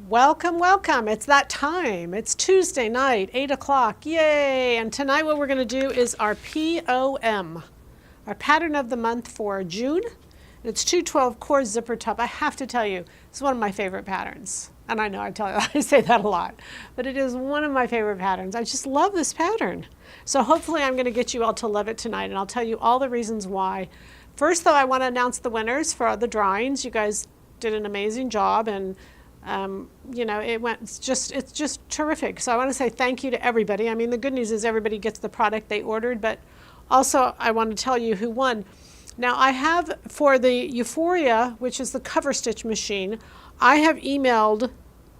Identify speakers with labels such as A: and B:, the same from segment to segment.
A: Welcome, welcome. It's that time. It's Tuesday night, 8 o'clock. Yay! And tonight what we're going to do is our PoM, our pattern of the month for June. It's 212 core zipper top. I have to tell you, it's one of my favorite patterns. And I know I say that a lot, but it is one of my favorite patterns. I just love this pattern. So hopefully I'm going to get you all to love it tonight, and I'll tell you all the reasons why. First, though, I want to announce the winners for the drawings. You guys did an amazing job, and you know, it's just terrific. So I want to say thank you to everybody. I mean, the good news is everybody gets the product they ordered, but also I want to tell you who won. Now I have, for the Euphoria, which is the cover stitch machine, I have emailed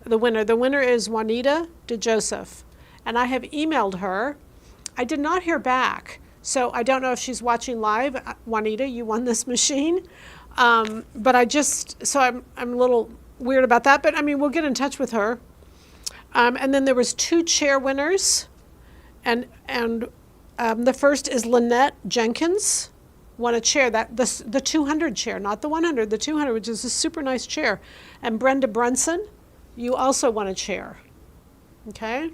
A: the winner. The winner is Juanita DeJoseph, and I have emailed her. I did not hear back, so I don't know if she's watching live. Juanita, you won this machine, but I'm a little weird about that, but I mean, we'll get in touch with her. And then there was 2 chair winners, and the first is Lynette Jenkins, won a chair, the 200 chair, not the 100, the 200, which is a super nice chair. And Brenda Brunson, you also won a chair. Okay?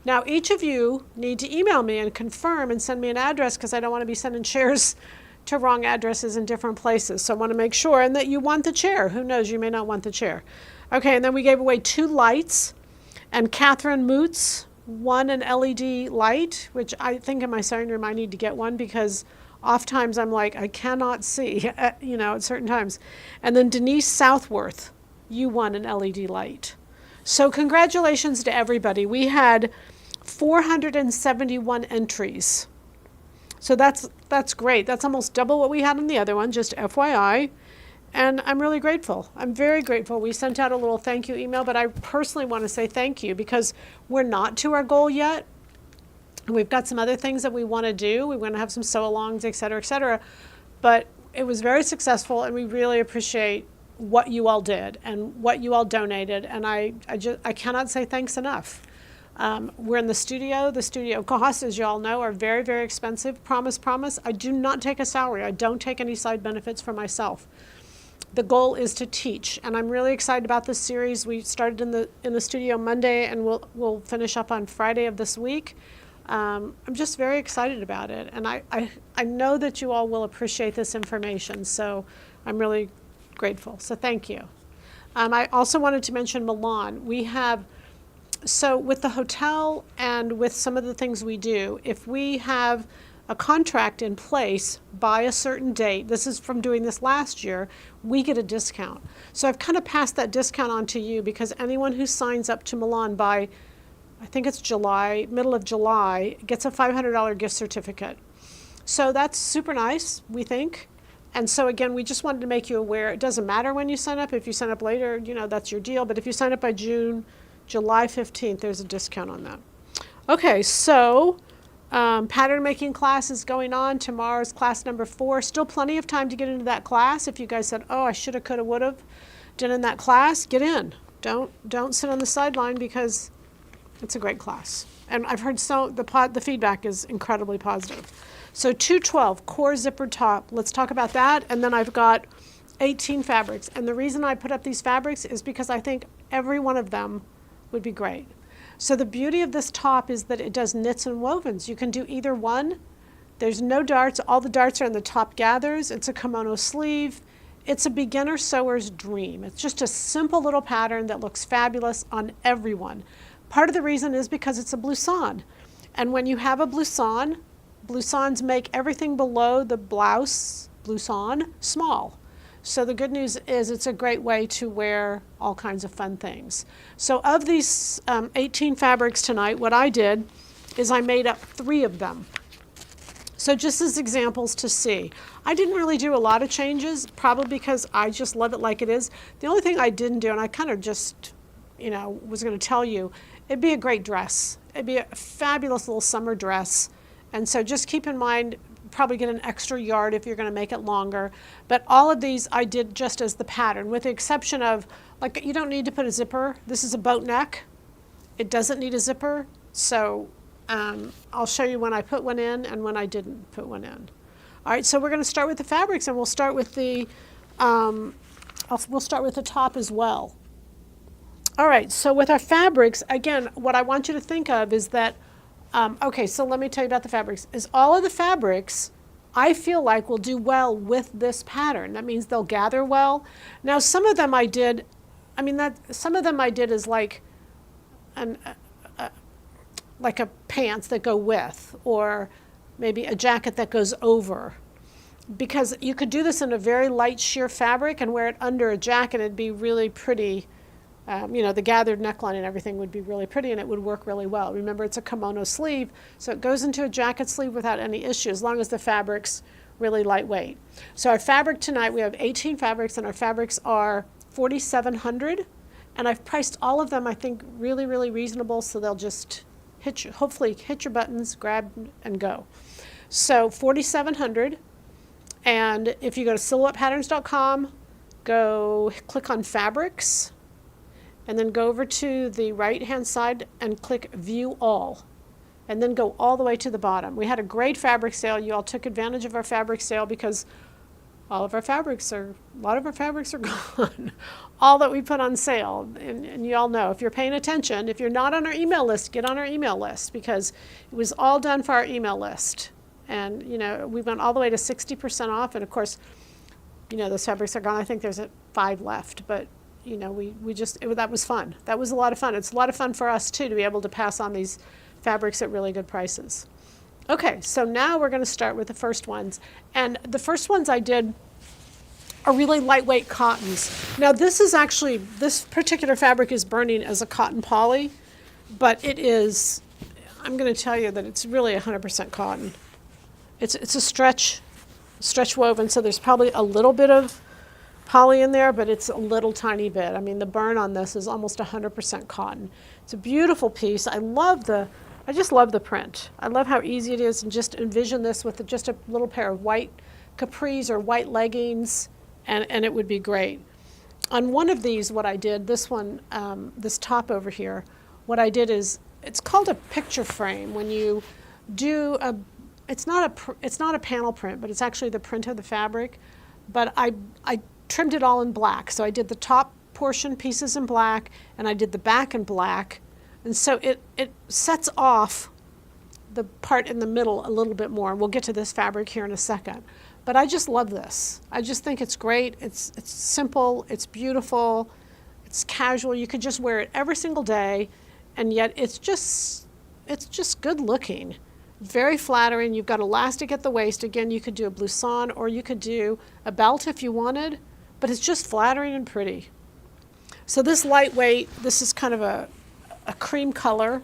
A: Now, each of you need to email me and confirm and send me an address, because I don't want to be sending chairs to wrong addresses in different places. So I want to make sure, and that you want the chair. Who knows, you may not want the chair. Okay, and then we gave away 2 lights, and Catherine Moots won an LED light, which I think in my sewing room I need to get one, because oftentimes I'm like, I cannot see, you know, at certain times. And then Denise Southworth, you won an LED light. So congratulations to everybody. We had 471 entries. So that's great. That's almost double what we had on the other one, just FYI. And I'm really grateful. I'm very grateful. We sent out a little thank you email, but I personally want to say thank you, because we're not to our goal yet. We've got some other things that we want to do. We want to have some sew-alongs, et cetera, et cetera. But it was very successful, and we really appreciate what you all did and what you all donated. And I cannot say thanks enough. We're in the studio. The studio costs, as you all know, are very, very expensive. Promise, promise. I do not take a salary. I don't take any side benefits for myself. The goal is to teach, and I'm really excited about this series. We started in the studio Monday, and we'll finish up on Friday of this week. I'm just very excited about it, and I know that you all will appreciate this information, so I'm really grateful. So thank you. I also wanted to mention Milan. So with the hotel and with some of the things we do, if we have a contract in place by a certain date, this is from doing this last year, we get a discount. So I've kind of passed that discount on to you, because anyone who signs up to Milan by, I think it's July, middle of July, gets a $500 gift certificate. So that's super nice, we think. And so again, we just wanted to make you aware, it doesn't matter when you sign up. If you sign up later, you know, that's your deal. But if you sign up by July 15th, there's a discount on that. Okay, so pattern making class is going on. Tomorrow's class number 4. Still plenty of time to get into that class. If you guys said, oh, I shoulda, coulda, woulda done in that class, get in. Don't sit on the sideline, because it's a great class. And I've heard the feedback is incredibly positive. So 212 core zipper top. Let's talk about that. And then I've got 18 fabrics. And the reason I put up these fabrics is because I think every one of them would be great. So the beauty of this top is that it does knits and wovens. You can do either one. There's no darts. All the darts are in the top gathers. It's a kimono sleeve. It's a beginner sewer's dream. It's just a simple little pattern that looks fabulous on everyone. Part of the reason is because it's a blouson. And when you have a blouson, blousons make everything below the blouse, blouson, small. So the good news is it's a great way to wear all kinds of fun things. So of these 18 fabrics tonight, what I did is I made up 3 of them. So just as examples to see. I didn't really do a lot of changes, probably because I just love it like it is. The only thing I didn't do, and I kind of just, you know, was going to tell you, it'd be a great dress. It'd be a fabulous little summer dress. And so just keep in mind, probably get an extra yard if you're going to make it longer. But all of these I did just as the pattern, with the exception of, like, you don't need to put a zipper. This is a boat neck. It doesn't need a zipper. So I'll show you when I put one in and when I didn't put one in. All right, so we're going to start with the fabrics, and we'll start with the top as well. All right, so with our fabrics, again, what I want you to think of is that, okay, so let me tell you about the fabrics, is all of the fabrics I feel like will do well with this pattern. That means they'll gather well. Now, some of them I did, some of them I did is like like a pants that go with, or maybe a jacket that goes over. Because you could do this in a very light sheer fabric and wear it under a jacket, it'd be really pretty. The gathered neckline and everything would be really pretty, and it would work really well. Remember, it's a kimono sleeve, so it goes into a jacket sleeve without any issue, as long as the fabric's really lightweight. So our fabric tonight, we have 18 fabrics, and our fabrics are 4,700, and I've priced all of them, I think, really, really reasonable, so they'll just hopefully hit your buttons, grab and go. So 4,700, and if you go to silhouettepatterns.com, click on fabrics, and then go over to the right-hand side and click View All, and then go all the way to the bottom. We had a great fabric sale. You all took advantage of our fabric sale because a lot of our fabrics are gone. All that we put on sale, and you all know, if you're paying attention, if you're not on our email list, get on our email list, because it was all done for our email list. And, we went all the way to 60% off, and of course, those fabrics are gone. I think there's 5 left, but that was fun. That was a lot of fun. It's a lot of fun for us too to be able to pass on these fabrics at really good prices. Okay, so now we're going to start with the first ones. And the first ones I did are really lightweight cottons. Now this particular fabric is burning as a cotton poly, but I'm going to tell you that it's really 100% cotton. It's a stretch woven, so there's probably a little bit of poly in there, but it's a little tiny bit. I mean, the burn on this is almost 100% cotton. It's a beautiful piece. I just love the print. I love how easy it is, and just envision this with just a little pair of white capris or white leggings, and it would be great. On one of these, what I did, this one, this top over here, what I did is, it's called a picture frame. When you do it's not a panel print, but it's actually the print of the fabric. But I trimmed it all in black. So I did the top portion pieces in black, and I did the back in black. And so it sets off the part in the middle a little bit more. We'll get to this fabric here in a second. But I just love this. I just think it's great. It's simple, it's beautiful, it's casual. You could just wear it every single day, and yet it's just good looking. Very flattering. You've got elastic at the waist. Again, you could do a blouson, or you could do a belt if you wanted, but it's just flattering and pretty. So this lightweight, this is kind of a cream color.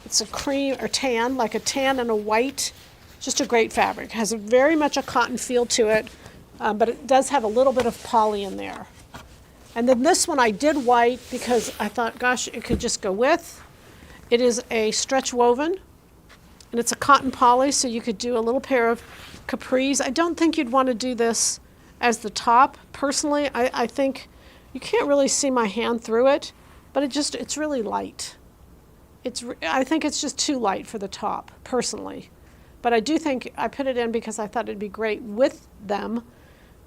A: It's a cream or tan, like a tan and a white. Just a great fabric. It has very much a cotton feel to it, but it does have a little bit of poly in there. And then this one I did white because I thought, gosh, it could just go with. It is a stretch woven, and it's a cotton poly, so you could do a little pair of capris. I don't think you'd want to do this as the top. Personally, I think you can't really see my hand through it, but it's really light. I think it's just too light for the top, personally. But I do think I put it in because I thought it'd be great with them,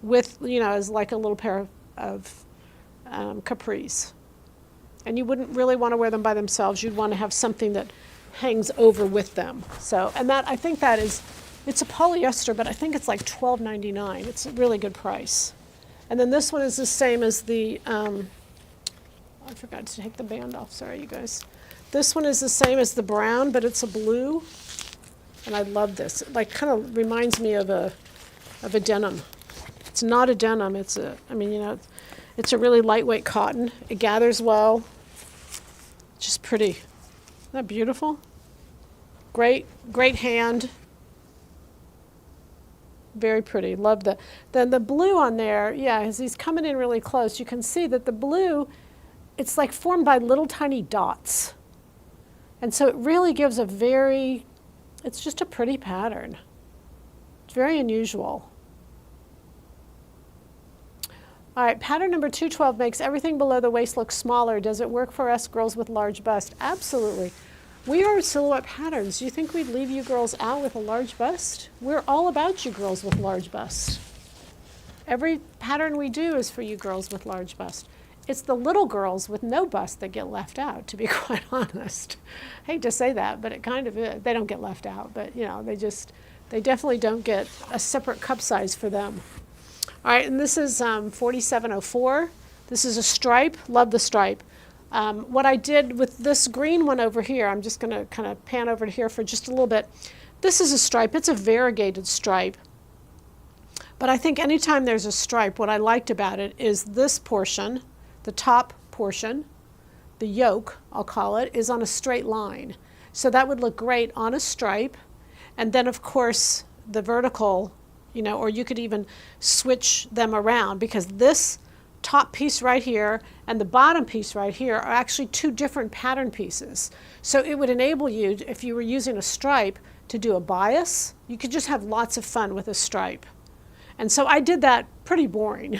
A: as like a little pair of capris. And you wouldn't really want to wear them by themselves. You'd want to have something that hangs over with them. So, and that, I think that is, it's a polyester, but I think it's like $12.99. It's a really good price. And then this one is the same as the, I forgot to take the band off, sorry you guys. This one is the same as the brown, but it's a blue. And I love this. It like kind of reminds me of a denim. It's not a denim, it's a really lightweight cotton. It gathers well. Just pretty. Isn't that beautiful? Great hand. Very pretty. Love that. Then the blue on there, yeah, as he's coming in really close, you can see that the blue, it's like formed by little tiny dots. And so it really gives it's just a pretty pattern. It's very unusual. All right, pattern number 212 makes everything below the waist look smaller. Does it work for us girls with large bust? Absolutely. We are Silhouette Patterns. Do you think we'd leave you girls out with a large bust? We're all about you girls with large bust. Every pattern we do is for you girls with large bust. it's the little girls with no bust that get left out, to be quite honest. I hate to say that, but it kind of is. They don't get left out, but they definitely don't get a separate cup size for them. All right, and this is 4704. This is a stripe. Love the stripe. What I did with this green one over here, I'm just going to kind of pan over to here for just a little bit. This is a stripe. It's a variegated stripe. But I think anytime there's a stripe, what I liked about it is this portion, the top portion, the yolk, I'll call it, is on a straight line. So that would look great on a stripe. And then, of course, the vertical, or you could even switch them around, because this top piece right here and the bottom piece right here are actually two different pattern pieces. So it would enable you, if you were using a stripe, to do a bias. You could just have lots of fun with a stripe. And so I did that pretty boring.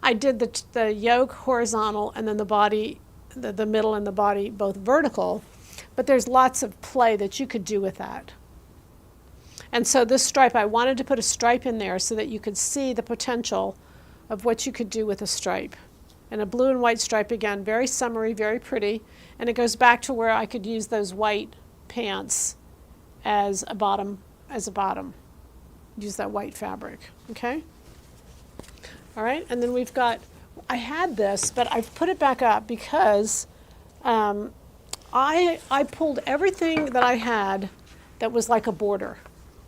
A: I did the yoke horizontal and then the body, the middle and the body both vertical, but there's lots of play that you could do with that. And so this stripe, I wanted to put a stripe in there so that you could see the potential of what you could do with a stripe. And a blue and white stripe, again, very summery, very pretty, and it goes back to where I could use those white pants as a bottom. Use that white fabric, okay? All right, and then we've got, I had this, but I've put it back up because I pulled everything that I had that was like a border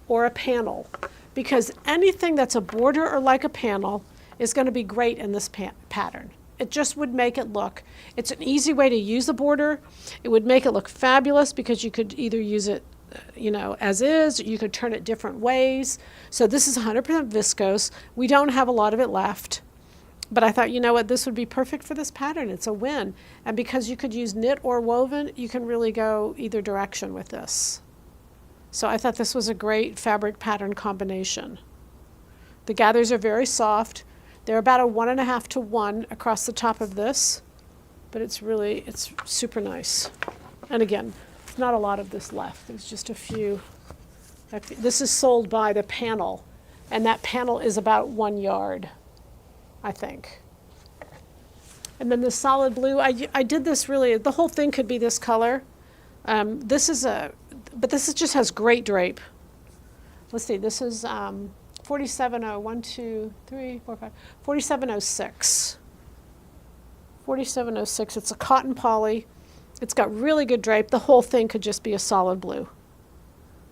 A: or a panel, because anything that's a border or like a panel is going to be great in this pattern. It just would make it look, it's an easy way to use a border. It would make it look fabulous because you could either use it as is, you could turn it different ways. So this is 100% viscose. We don't have a lot of it left, but I thought, this would be perfect for this pattern. It's a win. And because you could use knit or woven, you can really go either direction with this. So I thought this was a great fabric pattern combination. The gathers are very soft. They're about a 1.5 to 1 across the top of this, but it's super nice. And again, not a lot of this left. There's just a few. This is sold by the panel, and that panel is about 1 yard, I think. And then the solid blue, I did this really, the whole thing could be this color. But this just has great drape. Let's see, this is 4706. 4706, it's a cotton poly. It's got really good drape. The whole thing could just be a solid blue.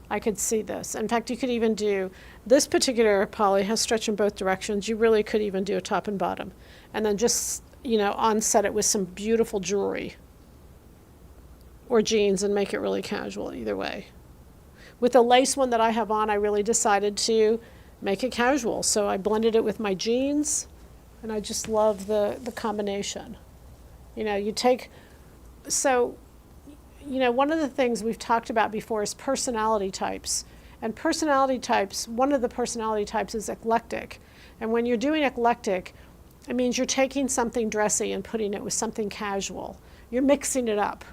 A: I could see this. In fact, you could even do, this particular poly has stretch in both directions. You really could even do a top and bottom. And then just, onset it with some beautiful jewelry or jeans and make it really casual either way. With the lace one that I have on, I really decided to make it casual. So I blended it with my jeans, and I just love the combination. One of the things we've talked about before is personality types. And personality types, one of the personality types is eclectic. And when you're doing eclectic, it means you're taking something dressy and putting it with something casual. You're mixing it up.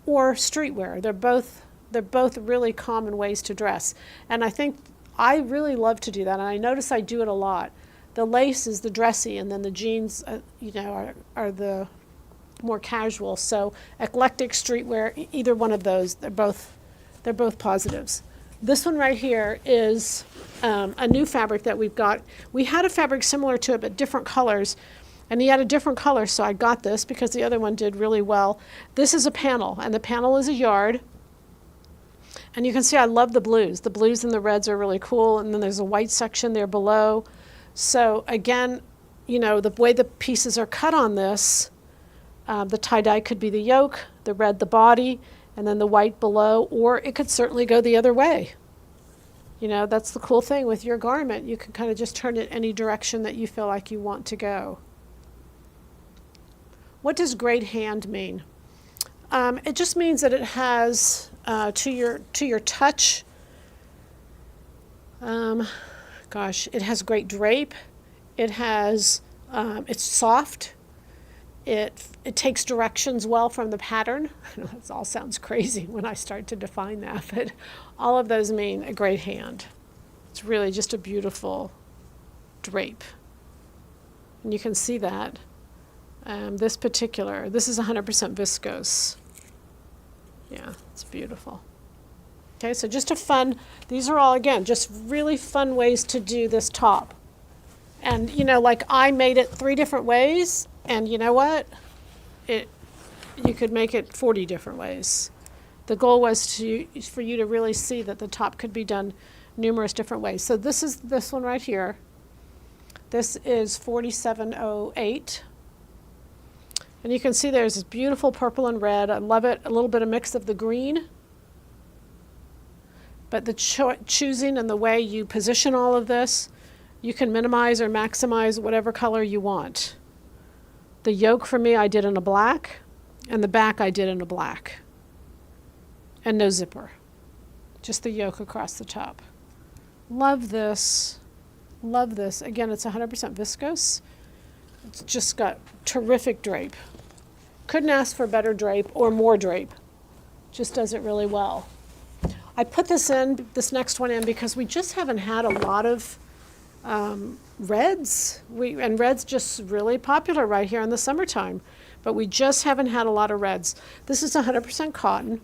A: Or streetwear. They're both really common ways to dress. And I think I really love to do that, and I notice I do it a lot. The lace is the dressy, and then the jeans, are the more casual. So eclectic, streetwear, either one of those, they're both positives. This one right here is a new fabric that we've got. We had a fabric similar to it, but different colors, and he had a different color, so I got this because the other one did really well. This is a panel, and the panel is a yard. And you can see I love the blues. The blues and the reds are really cool, and then there's a white section there below. So again, the way the pieces are cut on this, the tie-dye could be the yoke, the red the body, and then the white below, or it could certainly go the other way. That's the cool thing with your garment. You can kind of just turn it any direction that you feel like you want to go. What does great hand mean? It just means that it has, to your touch, it has great drape. It has, it's soft. It takes directions well from the pattern. I know that all sounds crazy when I start to define that, but all of those mean a great hand. It's really just a beautiful drape. And you can see that. This is 100% viscose. Yeah, it's beautiful. Okay, so just these are all, again, just really fun ways to do this top. And, you know, like I made it 3 different ways, and you know what? You could make it 40 different ways. The goal was for you to really see that the top could be done numerous different ways. So this is this one right here. This is 4708. And you can see there's this beautiful purple and red. I love it. A little bit of mix of the green. But the choosing and the way you position all of this, you can minimize or maximize whatever color you want. The yoke for me I did in a black, and the back I did in a black. And no zipper. Just the yoke across the top. Love this. Love this. Again, it's 100% viscose. It's just got terrific drape. Couldn't ask for better drape or more drape. Just does it really well. I put this next one in because we just haven't had a lot of reds. And red's just really popular right here in the summertime. But we just haven't had a lot of reds. This is 100% cotton,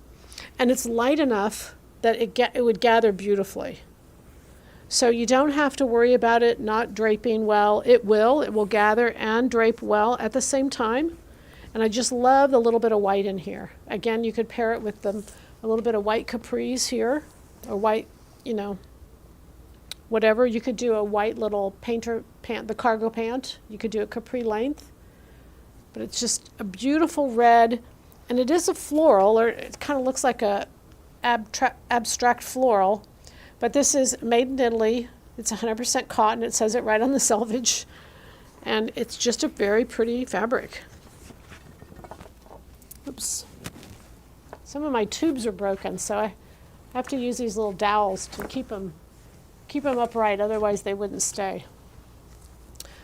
A: and it's light enough that it would gather beautifully. So you don't have to worry about it not draping well. It will gather and drape well at the same time. And I just love the little bit of white in here. Again, you could pair it with a little bit of white capris here, or white, you know, whatever. You could do a white little painter pant, the cargo pant. You could do a capri length. But it's just a beautiful red, and it is a floral, or it kind of looks like a abstract floral. But this is made in Italy. It's 100% cotton. It says it right on the selvage. And it's just a very pretty fabric. Oops. Some of my tubes are broken, so I have to use these little dowels to keep them upright, otherwise they wouldn't stay.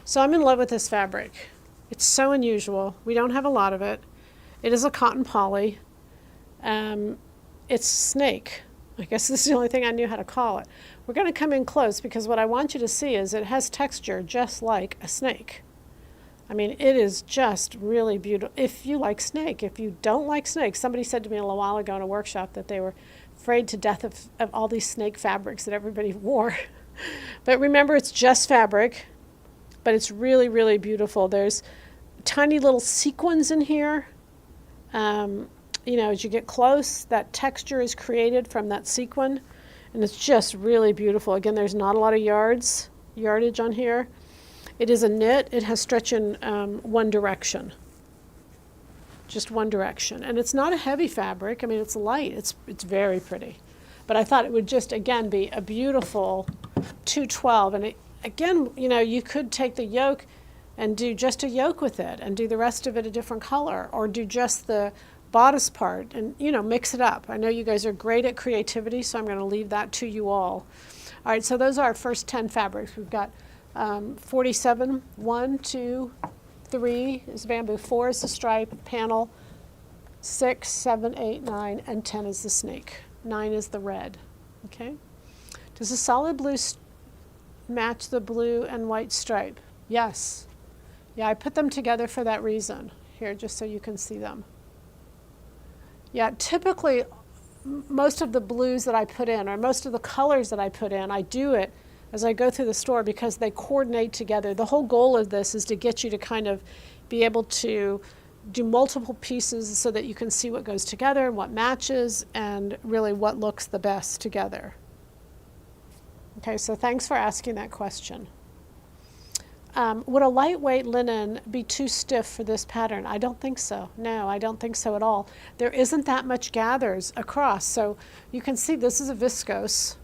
A: So I'm in love with this fabric. It's so unusual. We don't have a lot of it. It is a cotton poly. It's snake. I guess this is the only thing I knew how to call it. We're going to come in close because what I want you to see is it has texture just like a snake. I mean, it is just really beautiful. If you like snake, if you don't like snakes, somebody said to me a little while ago in a workshop that they were afraid to death of all these snake fabrics that everybody wore. But remember, it's just fabric, but it's really, really beautiful. There's tiny little sequins in here. You know, as you get close, that texture is created from that sequin, and it's just really beautiful. Again, there's not a lot of yardage on here. It is a knit. It has stretch in one direction, just one direction. And it's not a heavy fabric. I mean, it's light. It's very pretty. But I thought it would just, again, be a beautiful 212. And again, you know, you could take the yoke and do just a yoke with it and do the rest of it a different color, or do just the bodice part and, you know, mix it up. I know you guys are great at creativity, so I'm going to leave that to you all. All right, so those are our first 10 fabrics. We've got 47, 1, 2, 3 is bamboo, 4 is the stripe panel, 6, 7, 8, 9, and 10 is the snake. 9 is the red. Okay. Does the solid blue match the blue and white stripe? Yes. Yeah, I put them together for that reason. Here, just so you can see them. Yeah, typically, most of the blues that I put in, or most of the colors that I put in, I do it as I go through the store because they coordinate together. The whole goal of this is to get you to kind of be able to do multiple pieces so that you can see what goes together and what matches and really what looks the best together. Okay, so thanks for asking that question. Would a lightweight linen be too stiff for this pattern? I don't think so. No, I don't think so at all. There isn't that much gathers across. So you can see this is a viscose,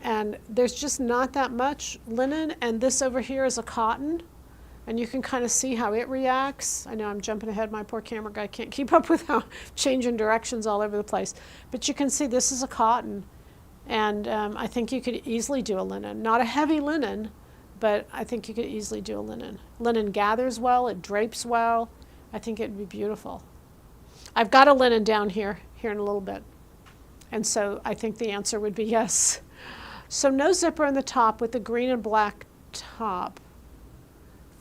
A: and there's just not that much linen, and this over here is a cotton, and you can kind of see how it reacts. I know I'm jumping ahead. My poor camera guy can't keep up with how changing directions all over the place. But you can see this is a cotton, and I think you could easily do a linen. Not a heavy linen, but I think you could easily do a linen. Linen gathers well, it drapes well. I think it'd be beautiful. I've got a linen down here in a little bit. And so I think the answer would be yes. So no zipper in the top with the green and black top.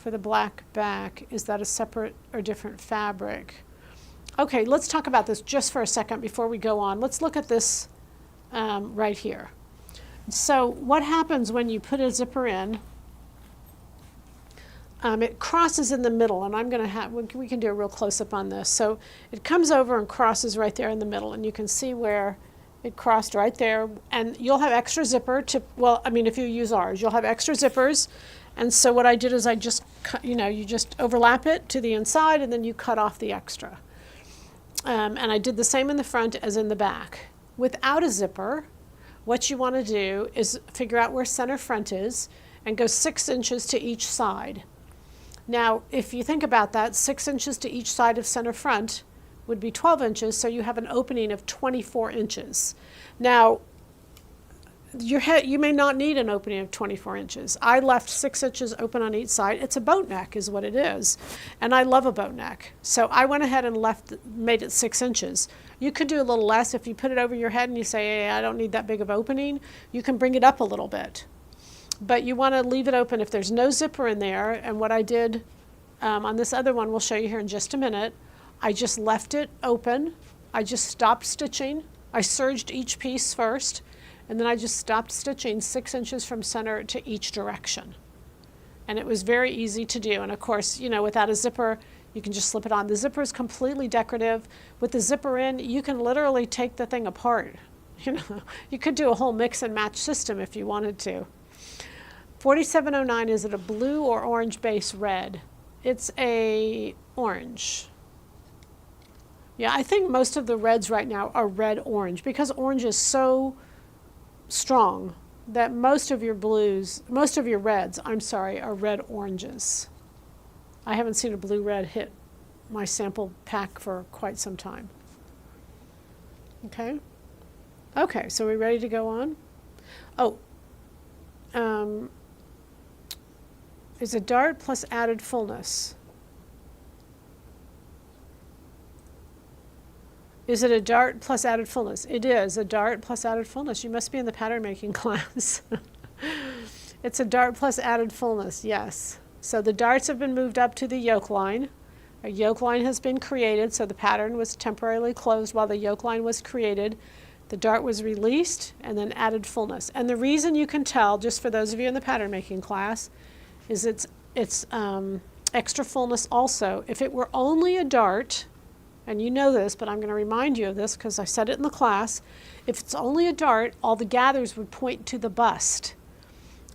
A: for the black back. Is that a separate or different fabric? Okay, let's talk about this just for a second before we go on. Let's look at this right here. So what happens when you put a zipper in? It crosses in the middle, and I'm going to have, we can do a real close-up on this. So it comes over and crosses right there in the middle, and you can see where it crossed right there. And you'll have extra zipper to, well, I mean, if you use ours, you'll have extra zippers. And so what I did is I just, you just overlap it to the inside, and then you cut off the extra. And I did the same in the front as in the back. Without a zipper, what you want to do is figure out where center front is and go 6 inches to each side. Now, if you think about that, 6 inches to each side of center front would be 12 inches, so you have an opening of 24 inches. Now, you may not need an opening of 24 inches. I left 6 inches open on each side. It's a boat neck is what it is, and I love a boat neck. So I went ahead and made it 6 inches. You could do a little less if you put it over your head and you say, hey, I don't need that big of opening. You can bring it up a little bit. But you want to leave it open if there's no zipper in there. And what I did on this other one, we'll show you here in just a minute, I just left it open. I just stopped stitching. I serged each piece first, and then I just stopped stitching 6 inches from center to each direction. And it was very easy to do. And of course, without a zipper, you can just slip it on. The zipper is completely decorative. With the zipper in, you can literally take the thing apart. You could do a whole mix and match system if you wanted to. 4709, is it a blue or orange base red? It's a orange. Yeah, I think most of the reds right now are red-orange because orange is so strong that most of your reds, are red-oranges. I haven't seen a blue-red hit my sample pack for quite some time. Okay? Okay, so we're ready to go on? Oh. Is a dart plus added fullness. Is it a dart plus added fullness? It is a dart plus added fullness. You must be in the pattern making class. It's a dart plus added fullness, yes. So the darts have been moved up to the yoke line. A yoke line has been created, so the pattern was temporarily closed while the yoke line was created. The dart was released and then added fullness. And the reason you can tell, just for those of you in the pattern making class, is it's extra fullness also. If it were only a dart, and you know this, but I'm going to remind you of this because I said it in the class, if it's only a dart, all the gathers would point to the bust.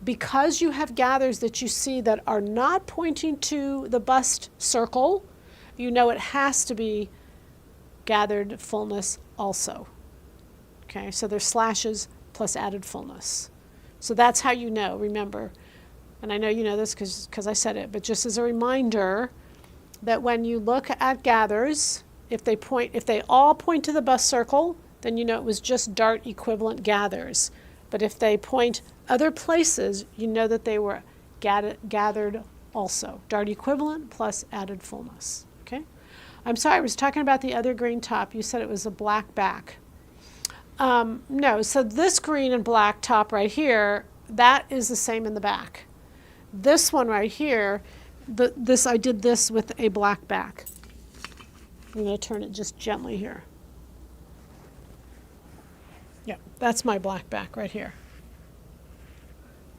A: Because you have gathers that you see that are not pointing to the bust circle, you know it has to be gathered fullness also. Okay, so there's slashes plus added fullness. So that's how you know, remember. And I know you know this because I said it, but just as a reminder that when you look at gathers, if they all point to the bust circle, then you know it was just dart equivalent gathers. But if they point other places, you know that they were gathered also. Dart equivalent plus added fullness. Okay? I'm sorry, I was talking about the other green top. You said it was a black back. No, so this green and black top right here, that is the same in the back. This one right here, I did this with a black back. I'm going to turn it just gently here. Yeah, that's my black back right here.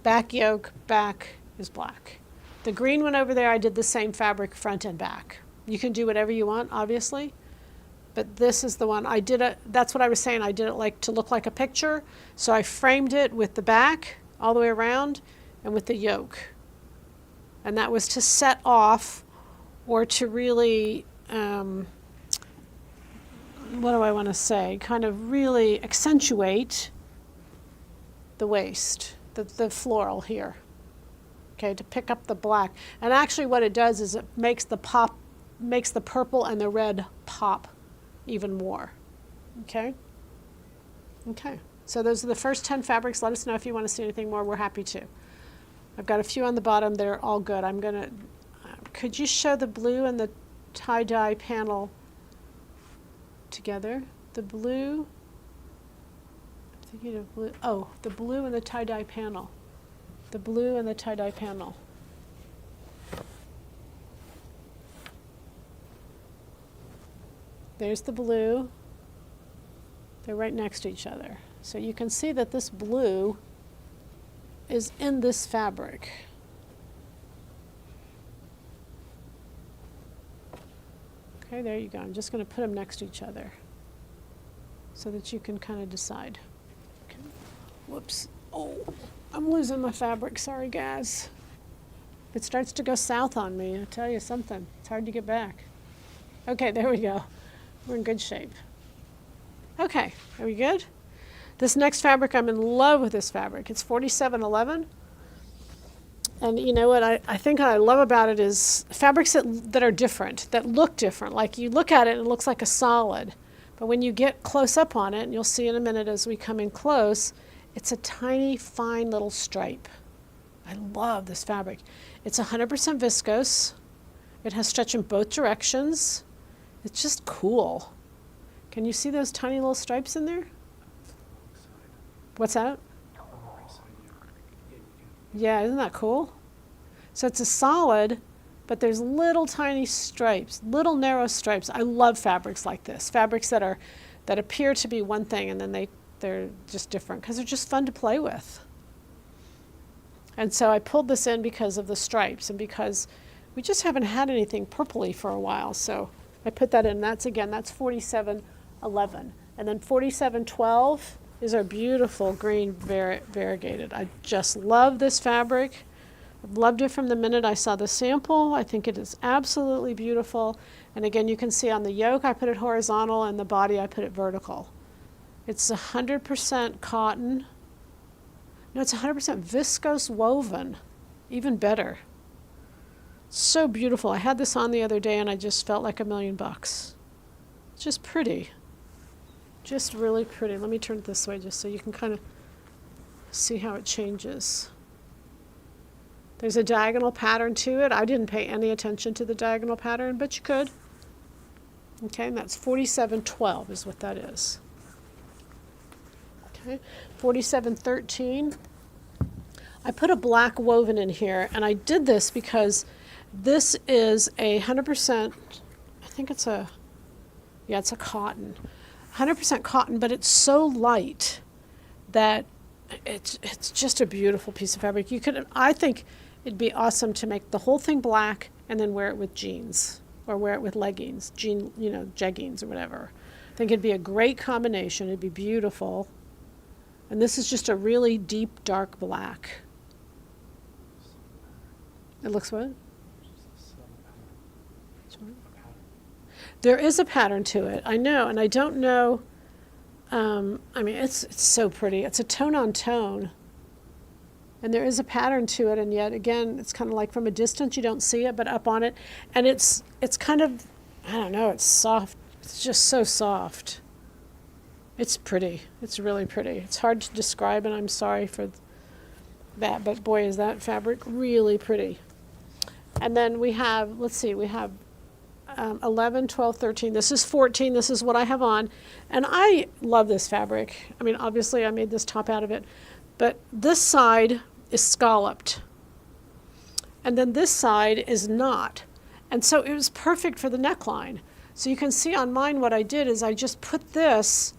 A: Back yoke, back is black. The green one over there, I did the same fabric front and back. You can do whatever you want, obviously, but this is the one. I did it, that's what I was saying, I did it like to look like a picture, so I framed it with the back all the way around and with the yoke. And that was to set off or to really, what do I want to say, kind of really accentuate the waist, the floral here, okay, to pick up the black. And actually what it does is it makes the purple and the red pop even more, okay? Okay, so those are the first 10 fabrics. Let us know if you want to see anything more. We're happy to. I've got a few on the bottom that are all good. I'm gonna, could you show the blue and the tie-dye panel together? The blue, I'm thinking of blue, oh, the blue and the tie-dye panel. The blue and the tie-dye panel. There's the blue. They're right next to each other. So you can see that this blue is in this fabric. Okay, there you go. I'm just going to put them next to each other so that you can kind of decide. Okay. Whoops. Oh, I'm losing my fabric. Sorry, guys. If it starts to go south on me, I'll tell you something. It's hard to get back. Okay, there we go. We're in good shape. Okay, are we good? This next fabric, I'm in love with this fabric. It's 4711. And you know what I think I love about it is fabrics that are different, that look different. Like you look at it and it looks like a solid. But when you get close up on it, and you'll see in a minute as we come in close, it's a tiny, fine little stripe. I love this fabric. It's 100% viscose. It has stretch in both directions. It's just cool. Can you see those tiny little stripes in there? What's that? Yeah, isn't that cool? So it's a solid, but there's little tiny stripes, little narrow stripes. I love fabrics like this. Fabrics that appear to be one thing and then they're just different because they're just fun to play with. And so I pulled this in because of the stripes and because we just haven't had anything purpley for a while. So I put that in. That's 4711. And then 4712 is our beautiful green variegated. I just love this fabric. I've loved it from the minute I saw the sample. I think it is absolutely beautiful. And again, you can see on the yoke I put it horizontal and the body I put it vertical. It's 100% cotton. No, it's 100% viscose woven. Even better. So beautiful. I had this on the other day and I just felt like $1,000,000. It's just pretty. Just really pretty. Let me turn it this way just so you can kind of see how it changes. There's a diagonal pattern to it. I didn't pay any attention to the diagonal pattern, but you could. Okay, and that's 4712 is what that is. Okay, 4713. I put a black woven in here, and I did this because this is a 100%, I think it's a cotton. 100% cotton, but it's so light that it's just a beautiful piece of fabric. I think it'd be awesome to make the whole thing black and then wear it with jeans or wear it with leggings, jeggings or whatever. I think it'd be a great combination. It'd be beautiful. And this is just a really deep, dark black. It looks what? There is a pattern to it, I know, and I don't know, it's so pretty. It's a tone on tone, and there is a pattern to it, and yet, again, it's kind of like from a distance, you don't see it, but up on it, and it's kind of, I don't know, it's soft. It's just so soft. It's pretty. It's really pretty. It's hard to describe, and I'm sorry for that, but boy, is that fabric really pretty. And then we have, 11, 12, 13. This is 14. This is what I have on. And I love this fabric. I mean, obviously, I made this top out of it. But this side is scalloped. And then this side is not. And so it was perfect for the neckline. So you can see on mine what I did is I just put this.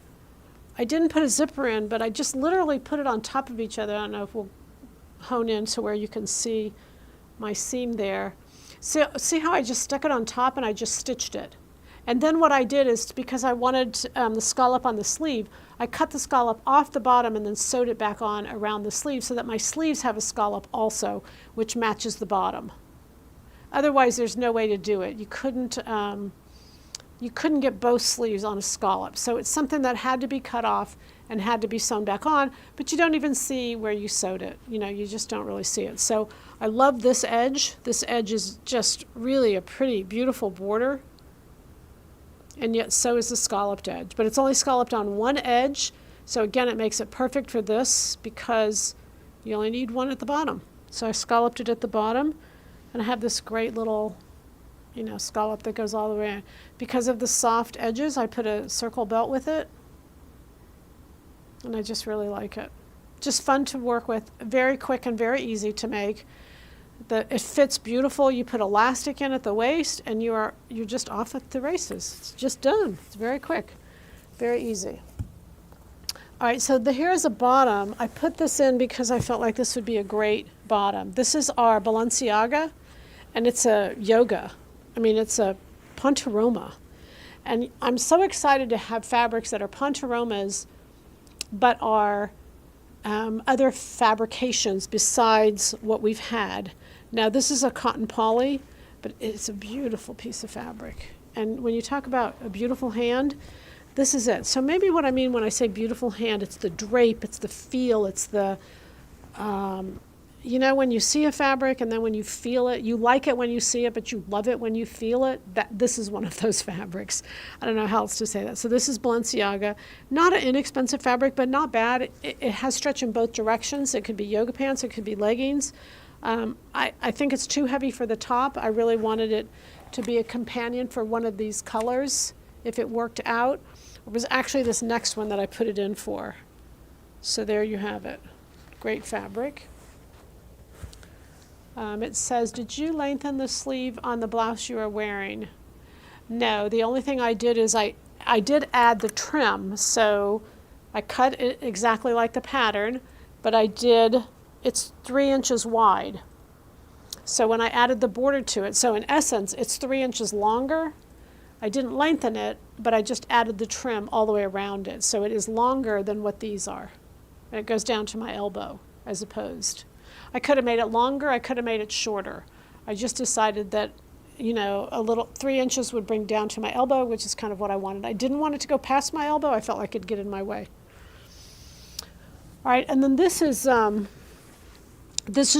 A: I didn't put a zipper in, but I just literally put it on top of each other. I don't know if we'll hone in to where you can see my seam there. So, see how I just stuck it on top and I just stitched it. And then what I did is, because I wanted the scallop on the sleeve, I cut the scallop off the bottom and then sewed it back on around the sleeve so that my sleeves have a scallop also, which matches the bottom. Otherwise, there's no way to do it. You couldn't get both sleeves on a scallop. So it's something that had to be cut off and had to be sewn back on, but you don't even see where you sewed it. You just don't really see it. So I love this edge. This edge is just really a pretty, beautiful border. And yet so is the scalloped edge. But it's only scalloped on one edge. So again, it makes it perfect for this because you only need one at the bottom. So I scalloped it at the bottom, and I have this great little scallop that goes all the way in. Because of the soft edges, I put a circle belt with it. And I just really like it. Just fun to work with, very quick and very easy to make. It fits beautiful. You put elastic in at the waist, and you're just off at the races. It's just done. It's very quick, very easy. All right, so here's a bottom. I put this in because I felt like this would be a great bottom. This is our Balenciaga, and it's a yoga. It's a ponte. And I'm so excited to have fabrics that are ponte, but are other fabrications besides what we've had. Now, this is a cotton poly, but it's a beautiful piece of fabric. And when you talk about a beautiful hand, this is it. So maybe what I mean when I say beautiful hand, it's the drape, it's the feel, it's the, when you see a fabric and then when you feel it, you like it when you see it, but you love it when you feel it. This is one of those fabrics. I don't know how else to say that. So this is Balenciaga. Not an inexpensive fabric, but not bad. It has stretch in both directions. It could be yoga pants, it could be leggings. I think it's too heavy for the top. I really wanted it to be a companion for one of these colors if it worked out. It was actually this next one that I put it in for. So there you have it. Great fabric. It says, did you lengthen the sleeve on the blouse you are wearing? No, the only thing I did is I did add the trim. So I cut it exactly like the pattern, but it's 3 inches wide. So when I added the border to it, so in essence, it's 3 inches longer. I didn't lengthen it, but I just added the trim all the way around it. So it is longer than what these are. And it goes down to my elbow as opposed. I could have made it longer, I could have made it shorter. I just decided that, 3 inches would bring down to my elbow, which is kind of what I wanted. I didn't want it to go past my elbow. I felt like it'd get in my way. All right, and then this is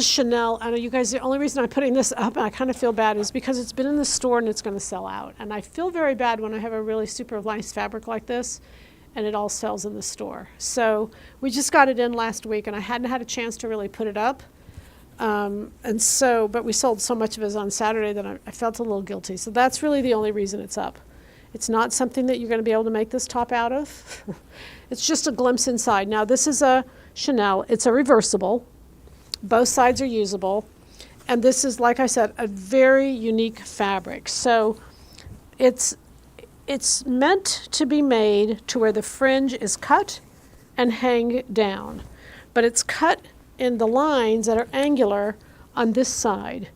A: Chanel. I know you guys, the only reason I'm putting this up, and I kind of feel bad, is because it's been in the store and it's going to sell out. And I feel very bad when I have a really super nice fabric like this and it all sells in the store. So we just got it in last week and I hadn't had a chance to really put it up. But we sold so much of it on Saturday that I felt a little guilty. So that's really the only reason it's up. It's not something that you're going to be able to make this top out of. It's just a glimpse inside. Now this is a Chanel. It's a reversible. Both sides are usable. And this is, like I said, a very unique fabric. So it's meant to be made to where the fringe is cut and hang down. But it's cut in the lines that are angular on this side.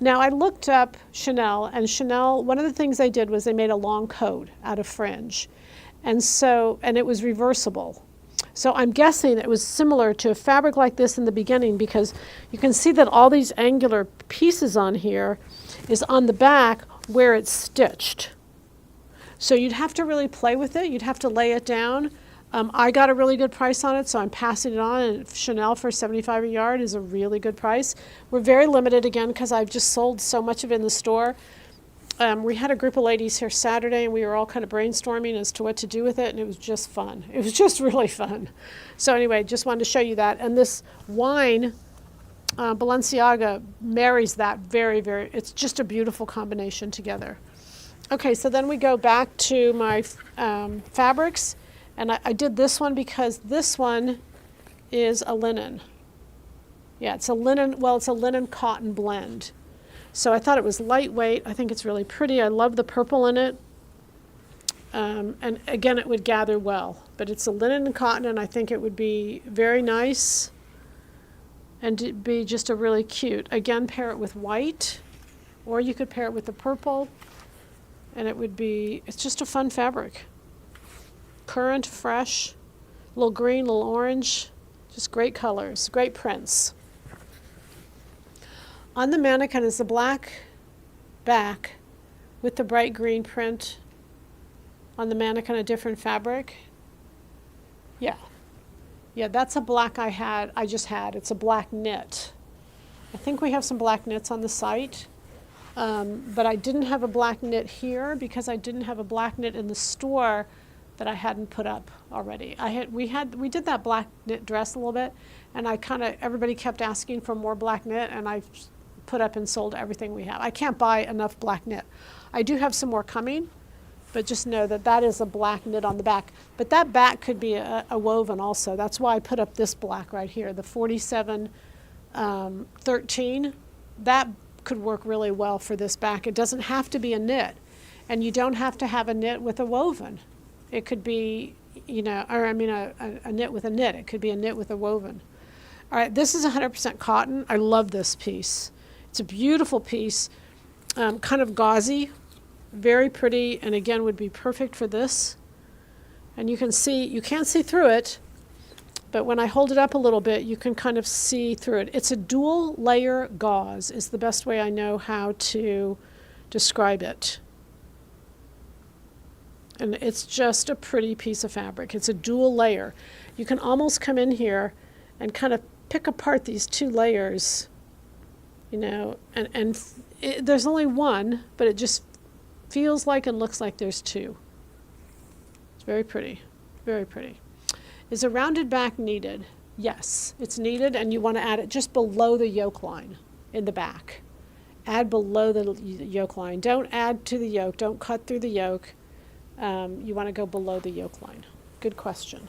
A: Now I looked up Chanel, and Chanel, one of the things they did was they made a long coat out of fringe. And it was reversible. So I'm guessing it was similar to a fabric like this in the beginning, because you can see that all these angular pieces on here is on the back where it's stitched. So you'd have to really play with it. You'd have to lay it down. I got a really good price on it, so I'm passing it on. And Chanel for $75 a yard is a really good price. We're very limited again because I've just sold so much of it in the store. We had a group of ladies here Saturday, and we were all kind of brainstorming as to what to do with it, and it was just fun. It was just really fun. So anyway, just wanted to show you that. And this wine, Balenciaga, marries that very, very, it's just a beautiful combination together. Okay, so then we go back to my fabrics, and I did this one because this one is a linen. Yeah, it's a linen cotton blend. So I thought it was lightweight. I think it's really pretty. I love the purple in it. And again, it would gather well. But it's a linen and cotton, and I think it would be very nice and it'd be just a really cute. Again, pair it with white, or you could pair it with the purple, and it's just a fun fabric. Current, fresh, a little green, a little orange, just great colors, great prints. On the mannequin is the black back with the bright green print on the mannequin, a different fabric. Yeah, that's a black I just had. It's a black knit. I think we have some black knits on the site, but I didn't have a black knit here because I didn't have a black knit in the store that I hadn't put up already. We did that black knit dress a little bit, and everybody kept asking for more black knit, and I put up and sold everything we have. I can't buy enough black knit. I do have some more coming, but just know that is a black knit on the back. But that back could be a woven also. That's why I put up this black right here, the 4713. that could work really well for this back. It doesn't have to be a knit, and you don't have to have a knit with a woven. It could be, you know, or I mean a knit with a knit. It could be a knit with a woven. All right, this is 100% cotton. I love this piece. It's a beautiful piece, kind of gauzy, very pretty, and again would be perfect for this. And you can see, you can't see through it, but when I hold it up a little bit, you can kind of see through it. It's a dual layer gauze is the best way I know how to describe it. And it's just a pretty piece of fabric. It's a dual layer. You can almost come in here and kind of pick apart these two layers, you know, and there's only one, but it just feels like and looks like there's two. It's very pretty, very pretty. Is a rounded back needed? Yes, it's needed, and you want to add it just below the yoke line in the back. Add below the yoke line. Don't add to the yoke. Don't cut through the yoke. You want to go below the yoke line. Good question.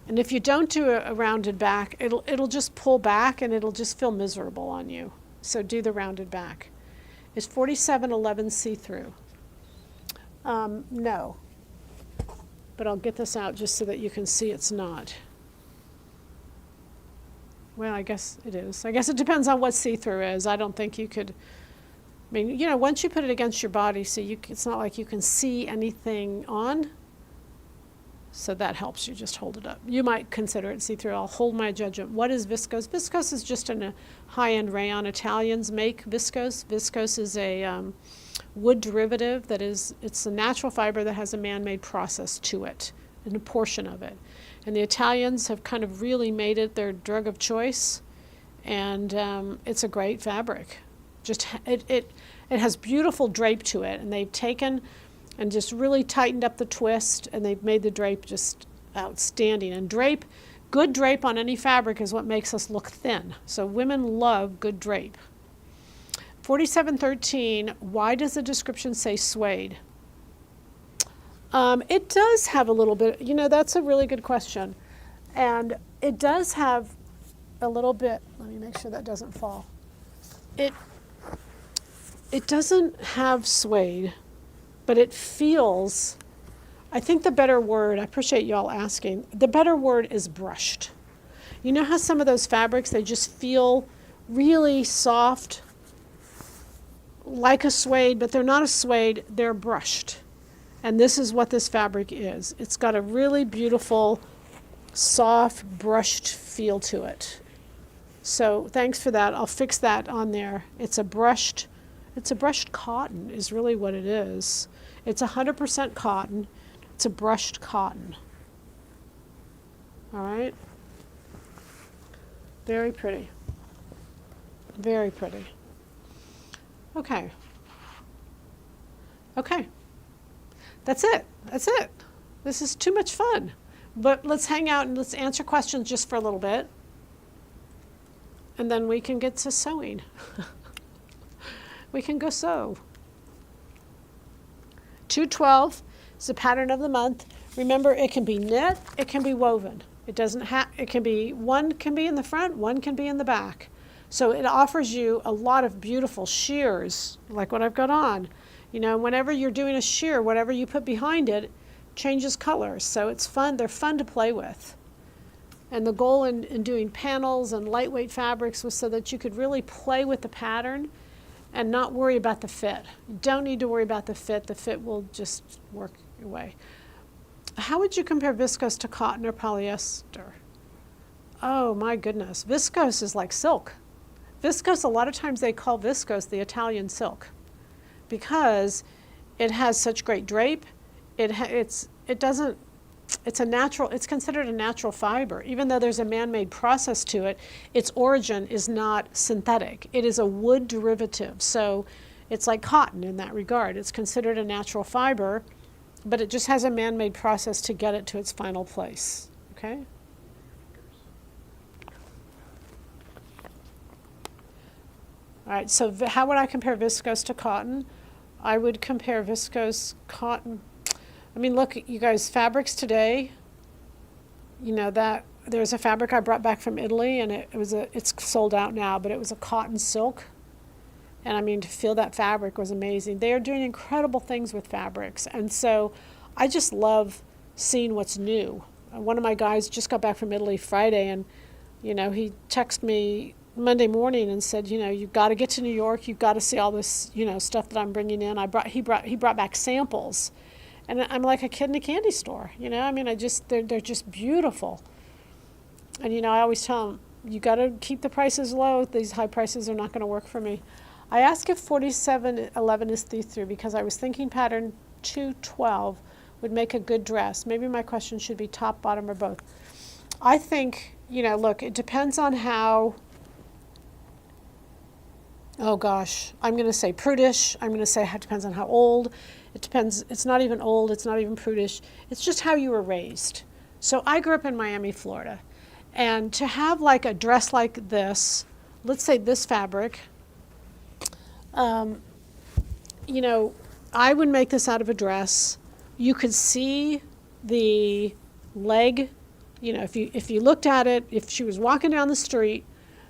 A: And if you don't do a rounded back, it'll just pull back and it'll just feel miserable on you. So do the rounded back. Is 4711 see-through? No. But I'll get this out just so that you can see it's not. Well, I guess it is. I guess it depends on what see-through is. I don't think you could, I mean, you know, once you put it against your body, so it's not like you can see anything on. So that helps you just hold it up. You might consider it see-through. I'll hold my judgment. What is viscose? Viscose is just a high-end rayon. Italians make viscose. Viscose is a wood derivative it's a natural fiber that has a man-made process to it, and a portion of it. And the Italians have kind of really made it their drug of choice, and it's a great fabric. Just it has beautiful drape to it, and they've taken and just really tightened up the twist, and they've made the drape just outstanding. And drape, good drape on any fabric is what makes us look thin. So women love good drape. 4713, why does the description say suede? It does have a little bit, you know, that's a really good question. And it does have a little bit, let me make sure that doesn't fall. It doesn't have suede, but it feels, I think the better word, I appreciate y'all asking, the better word is brushed. You know how some of those fabrics, they just feel really soft, like a suede, but they're not a suede, they're brushed. And this is what this fabric is. It's got a really beautiful, soft, brushed feel to it. So thanks for that. I'll fix that on there. It's a brushed cotton is really what it is. It's 100% cotton. It's a brushed cotton. All right? Very pretty. Very pretty. Okay. Okay. That's it. That's it. This is too much fun. But let's hang out and let's answer questions just for a little bit. And then we can get to sewing. We can go sew. 212 is the pattern of the month. Remember, it can be knit, it can be woven. It doesn't have, it can be, one can be in the front, one can be in the back. So it offers you a lot of beautiful sheers, like what I've got on. You know, whenever you're doing a sheer, whatever you put behind it changes colors. So it's fun, they're fun to play with. And the goal in doing panels and lightweight fabrics was so that you could really play with the pattern and not worry about the fit. You don't need to worry about the fit. The fit will just work your way. How would you compare viscose to cotton or polyester? Oh my goodness, viscose is like silk. Viscose, a lot of times they call viscose the Italian silk because it has such great drape. It's considered a natural fiber. Even though there's a man-made process to it, its origin is not synthetic. It is a wood derivative. So it's like cotton in that regard. It's considered a natural fiber, but it just has a man-made process to get it to its final place. Okay? All right, so how would I compare viscose to cotton? I would compare viscose, cotton. I mean, look, you guys, fabrics today, you know, that there's a fabric I brought back from Italy, and it's sold out now, but it was a cotton silk. And I mean, to feel that fabric was amazing. They are doing incredible things with fabrics. And so I just love seeing what's new. One of my guys just got back from Italy Friday, and, he texted me Monday morning and said, you've got to get to New York. You've got to see all this, stuff that I'm bringing in. He brought back samples. And I'm like a kid in a candy store, I mean, they're just beautiful. And, I always tell them, you got to keep the prices low. These high prices are not going to work for me. I asked if 4711 is see-through because I was thinking pattern 212 would make a good dress. Maybe my question should be top, bottom, or both. I think, look, it depends on how, oh gosh, I'm going to say prudish. I'm going to say it depends on how old. It depends. It's not even old. It's not even prudish. It's just how you were raised. So I grew up in Miami, Florida. And to have like a dress like this, let's say this fabric, I would make this out of a dress. You could see the leg, if you looked at it, if she was walking down the street,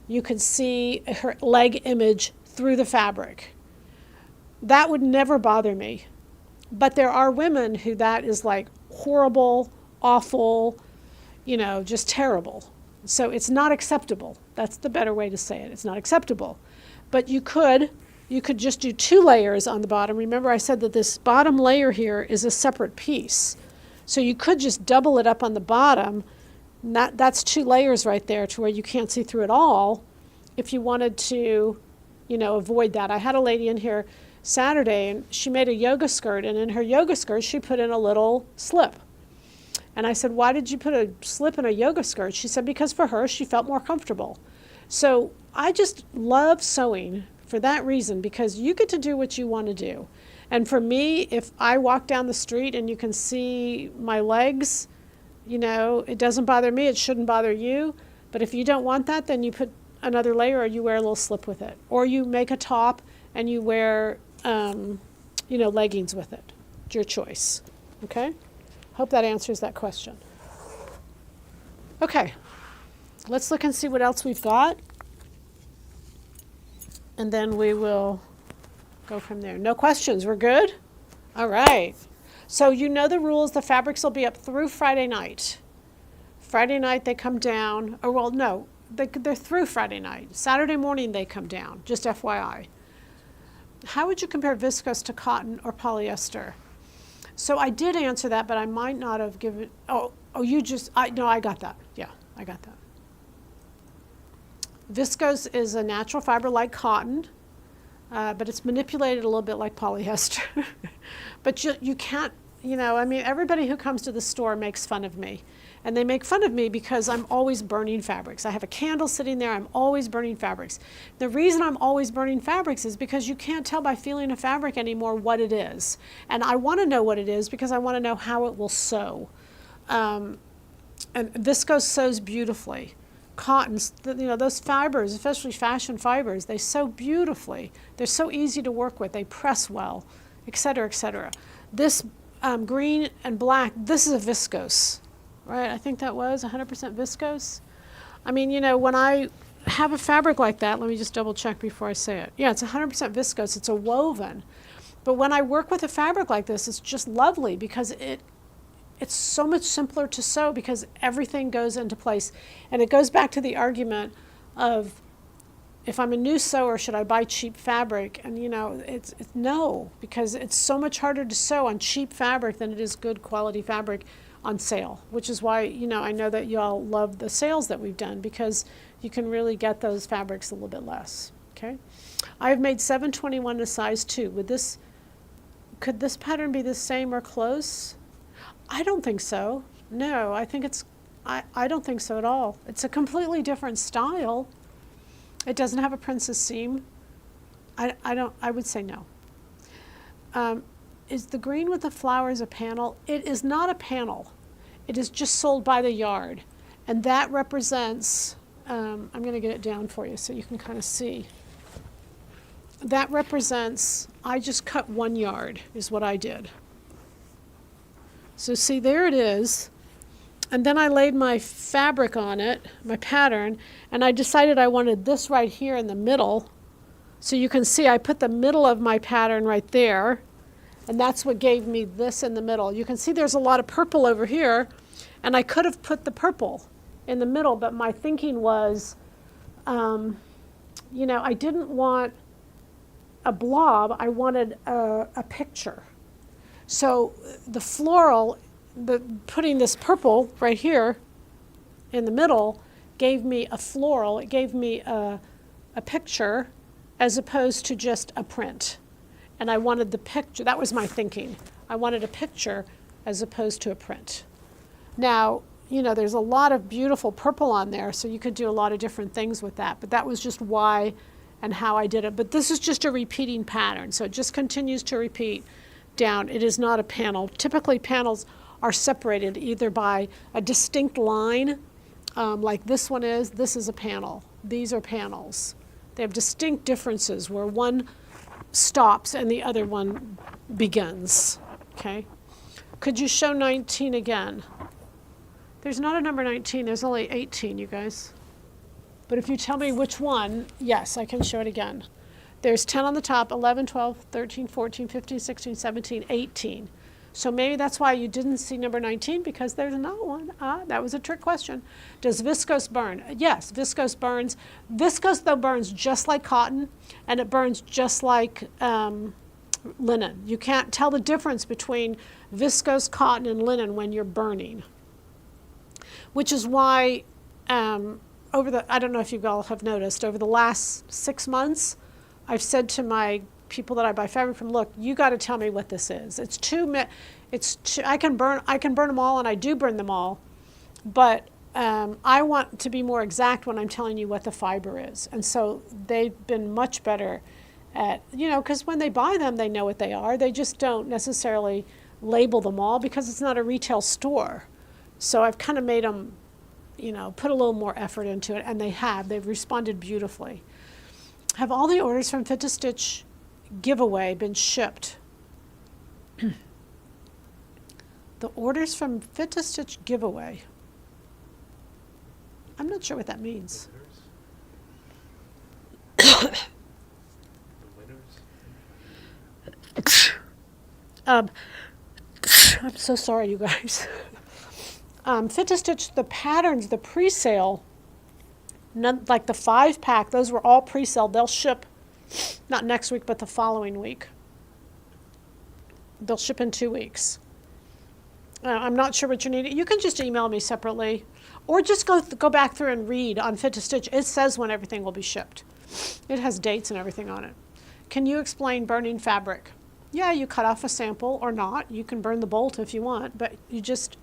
A: you could see her leg image through the fabric. That would never bother me. But there are women who that is like horrible, awful, just terrible. So it's not acceptable. That's the better way to say it. It's not acceptable. But you could just do 2 layers on the bottom. Remember I said that this bottom layer here is a separate piece. So you could just double it up on the bottom. That's 2 layers right there to where you can't see through it all if you wanted to, avoid that. I had a lady in here Saturday, and she made a yoga skirt, and in her yoga skirt she put in a little slip. And I said, why did you put a slip in a yoga skirt? She said, because for her, she felt more comfortable. So I just love sewing for that reason, because you get to do what you want to do. And for me, if I walk down the street and you can see my legs, it doesn't bother me. It shouldn't bother you. But if you don't want that, then you put another layer, or you wear a little slip with it. Or you make a top and you wear, leggings with it. It's your choice. Okay? Hope that answers that question. Okay. Let's look and see what else we've got. And then we will go from there. No questions. We're good? All right. So you know the rules. The fabrics will be up through Friday night. Friday night they come down. Or, well, no. They're through Friday night. Saturday morning they come down. Just FYI. How would you compare viscose to cotton or polyester? So I did answer that, but I might not have given... I got that. Yeah, I got that. Viscose is a natural fiber like cotton, but it's manipulated a little bit like polyester. But you can't, everybody who comes to the store makes fun of me. And they make fun of me because I'm always burning fabrics. I have a candle sitting there. I'm always burning fabrics. The reason I'm always burning fabrics is because you can't tell by feeling a fabric anymore what it is. And I want to know what it is because I want to know how it will sew. And viscose sews beautifully. Cottons, those fibers, especially fashion fibers, they sew beautifully. They're so easy to work with. They press well, et cetera, et cetera. This green and black, this is a viscose, right? I think that was 100% viscose. I mean, when I have a fabric like that, let me just double check before I say it. Yeah, it's 100% viscose. It's a woven. But when I work with a fabric like this, it's just lovely because it's so much simpler to sew because everything goes into place. And it goes back to the argument of, if I'm a new sewer, should I buy cheap fabric? And it's no, because it's so much harder to sew on cheap fabric than it is good quality fabric on sale, which is why, I know that y'all love the sales that we've done because you can really get those fabrics a little bit less, okay? I've made 721 a size 2. Could this pattern be the same or close? I don't think so. No, I think I don't think so at all. It's a completely different style. It doesn't have a princess seam. I would say no. Is the green with the flowers a panel? It is not a panel. It is just sold by the yard. And that represents, I'm going to get it down for you so you can kind of see. That represents, I just cut 1 yard is what I did. So see, there it is. And then I laid my fabric on it, my pattern, and I decided I wanted this right here in the middle. So you can see I put the middle of my pattern right there, and that's what gave me this in the middle. You can see there's a lot of purple over here, and I could have put the purple in the middle, but my thinking was, you know, I didn't want a blob, I wanted a picture. So the floral, putting this purple right here in the middle gave me a floral, it gave me a picture as opposed to just a print. And I wanted the picture, that was my thinking. I wanted a picture as opposed to a print. Now, you know, there's a lot of beautiful purple on there, so you could do a lot of different things with that, but that was just why and how I did it. But this is just a repeating pattern, so it just continues to repeat down. It is not a panel. Typically panels are separated either by a distinct line, like this one is. This is a panel. These are panels. They have distinct differences where one stops and the other one begins, okay? Could you show 19 again? There's not a number 19, there's only 18, you guys. But if you tell me which one, yes, I can show it again. There's 10 on the top, 11, 12, 13, 14, 15, 16, 17, 18. So maybe that's why you didn't see number 19, because there's not one. That was a trick question. Does viscose burn? Yes, viscose burns. Viscose, though, burns just like cotton, and it burns just like linen. You can't tell the difference between viscose, cotton, and linen when you're burning, which is why I don't know if you all have noticed, over the last 6 months, I've said to my people that I buy fabric from, look, you got to tell me what this is. I can burn them all, and I do burn them all, but I want to be more exact when I'm telling you what the fiber is. And so they've been much better at, you know, because when they buy them, they know what they are. They just don't necessarily label them all because it's not a retail store. So I've kind of made them, you know, put a little more effort into it, and they've responded beautifully. Have all the orders from Fit to Stitch giveaway been shipped? The orders from Fit to Stitch giveaway. I'm not sure what that means. I'm so sorry, you guys. Fit to Stitch, the patterns, the pre-sale, like the 5-pack, those were all pre-sale. They'll ship not next week, but the following week. They'll ship in 2 weeks. I'm not sure what you need. You can just email me separately, or just go back through and read on Fit to Stitch. It says when everything will be shipped. It has dates and everything on it. Can you explain burning fabric? Yeah, you cut off a sample or not. You can burn the bolt if you want, but you just...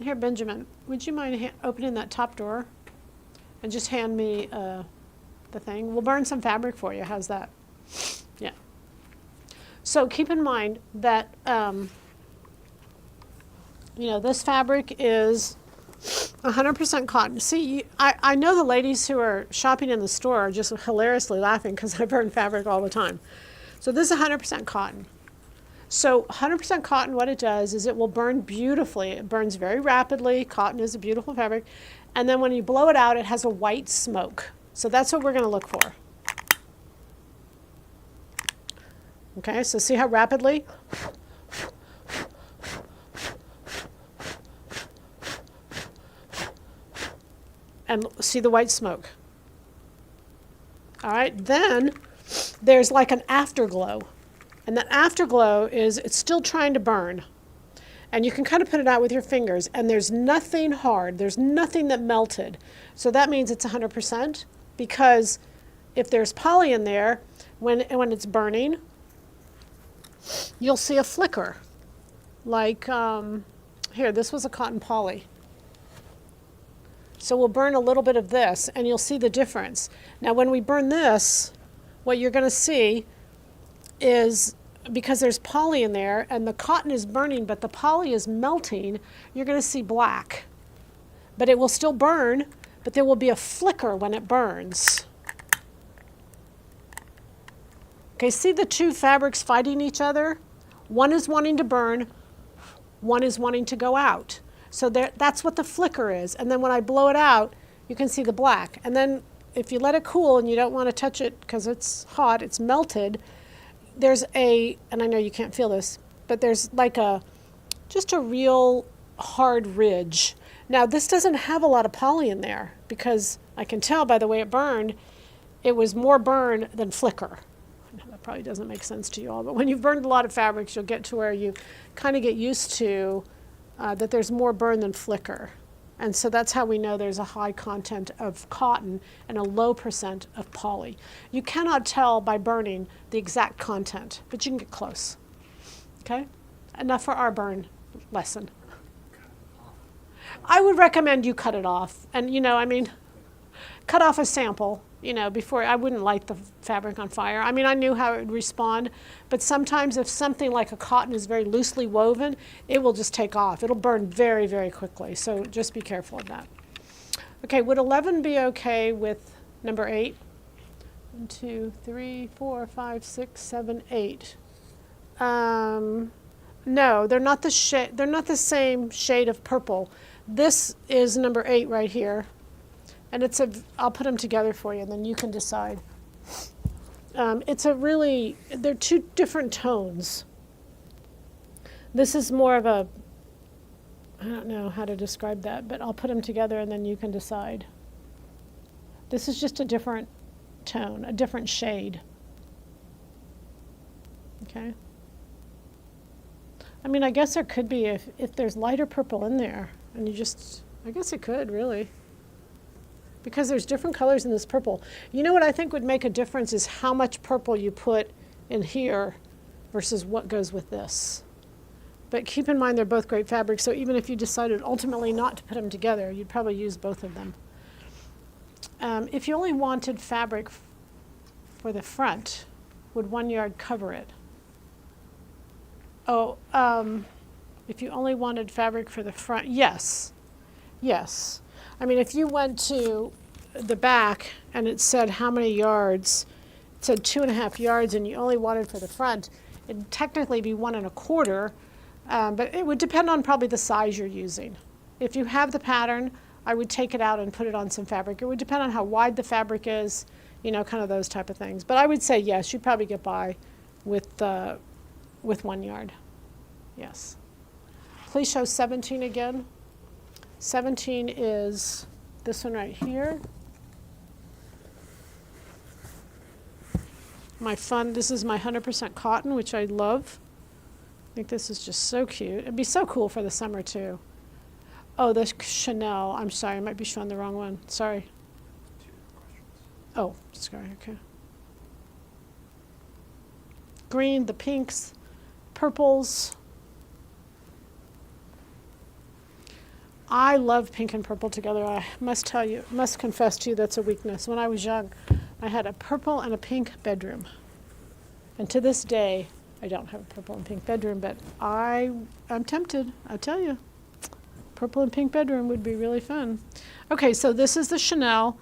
A: Here, Benjamin, would you mind opening that top drawer and just hand me the thing? We'll burn some fabric for you. How's that? Yeah. So keep in mind that, you know, this fabric is 100% cotton. See, I know the ladies who are shopping in the store are just hilariously laughing because I burn fabric all the time. So this is 100% cotton. So 100% cotton, what it does is it will burn beautifully. It burns very rapidly. Cotton is a beautiful fabric. And then when you blow it out, it has a white smoke. So that's what we're going to look for. Okay, so see how rapidly? And see the white smoke. All right, then there's like an afterglow. And that afterglow is, it's still trying to burn. And you can kind of put it out with your fingers, and there's nothing hard. There's nothing that melted. So that means it's 100%, because if there's poly in there, when it's burning, you'll see a flicker. Like, here, this was a cotton poly. So we'll burn a little bit of this, and you'll see the difference. Now, when we burn this, what you're going to see is, because there's poly in there and the cotton is burning but the poly is melting, you're going to see black. But it will still burn, but there will be a flicker when it burns. Okay, see the two fabrics fighting each other? One is wanting to burn, one is wanting to go out. So that's what the flicker is. And then when I blow it out, you can see the black. And then if you let it cool and you don't want to touch it because it's hot, it's melted, there's and I know you can't feel this, but there's like just a real hard ridge. Now this doesn't have a lot of poly in there because I can tell by the way it burned, it was more burn than flicker. I know that probably doesn't make sense to you all, but when you've burned a lot of fabrics, you'll get to where you kind of get used to that there's more burn than flicker. And so that's how we know there's a high content of cotton and a low percent of poly. You cannot tell by burning the exact content, but you can get close. Okay? Enough for our burn lesson. I would recommend you cut it off. And, cut off a sample, before. I wouldn't light the fabric on fire. I mean, I knew how it would respond, but sometimes if something like a cotton is very loosely woven, it will just take off. It'll burn very, very quickly, so just be careful of that. Okay, would 11 be okay with number 8? 1, 2, 3, 4, 5, 6, 7, 8. No, they're not the same shade of purple. This is number 8 right here. And I'll put them together for you, and then you can decide. They're two different tones. This is more of I don't know how to describe that, but I'll put them together and then you can decide. This is just a different tone, a different shade. Okay? I mean, I guess there could be, if there's lighter purple in there, and I guess it could, really. Because there's different colors in this purple. You know what I think would make a difference is how much purple you put in here versus what goes with this. But keep in mind they're both great fabrics, so even if you decided ultimately not to put them together, you'd probably use both of them. If you only wanted fabric for the front, would 1 yard cover it? Oh, if you only wanted fabric for the front, yes. Yes. I mean, if you went to the back and it said how many yards, it said 2.5 yards, and you only wanted for the front, it'd technically be 1 1/4, but it would depend on probably the size you're using. If you have the pattern, I would take it out and put it on some fabric. It would depend on how wide the fabric is, kind of those type of things. But I would say yes, you'd probably get by with 1 yard. Yes. Please show 17 again. 17 is this one right here. This is my 100% cotton, which I love. I think this is just so cute. It'd be so cool for the summer too. Oh, the Chanel. I'm sorry, I might be showing the wrong one. Sorry. Oh, sorry, okay. Green, the pinks, purples. I love pink and purple together. I must confess to you that's a weakness. When I was young, I had a purple and a pink bedroom. And to this day, I don't have a purple and pink bedroom, but I'm tempted, I'll tell you. Purple and pink bedroom would be really fun. Okay, so this is the Chanel.